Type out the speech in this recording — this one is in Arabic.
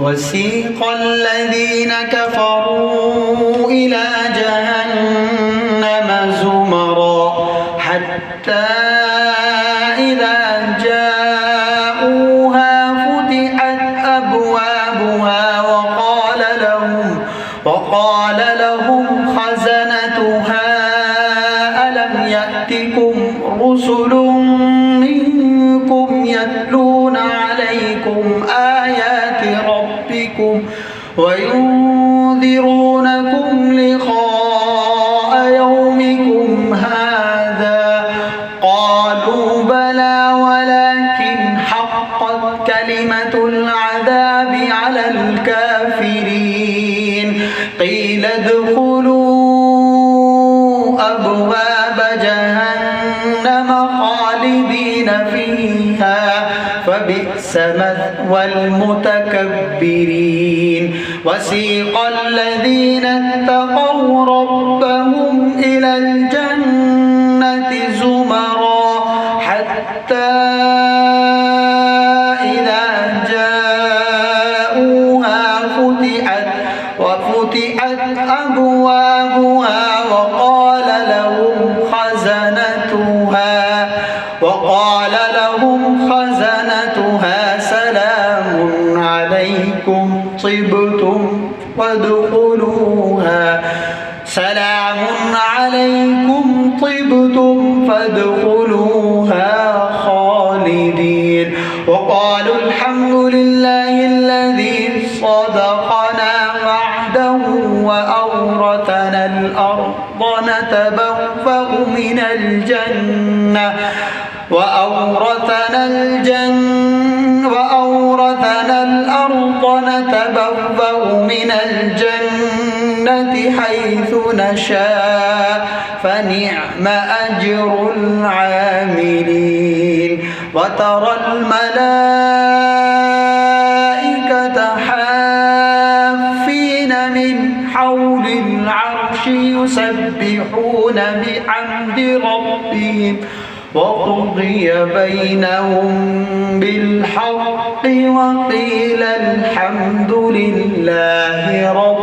وسيق الذين كفروا إلى جهنم زمرا حتى إذا جاءوها فتحت أبوابها وقال لهم خزنتها ألم يأتكم رسل منكم يتلون عليكم آيات ربكم وينذرونكم لقاء يومكم هذا قالوا بلى ولكن حقت كلمة العذاب على الكافرين قيل ادخلوا أبواب جهنم خالدين فيها فبئس مثوى المتكبرين وسيق الذين اتقوا ربهم إلى الجنة زمرا حتى إذا جاءوها فتحت أبوابها وقال لهم خزنتها سلام عليكم طبتم فادخلوها خالدين وقالوا الحمد لله الذي صدقنا وعده وأورثنا الأرض نتبوأ من الجنة حيث نشاء فنعم أجر العاملين وترى الملائكة حافين من حول العرش يسبحون بحمد ربهم وقضي بينهم بالحق وقيل الحمد لله رب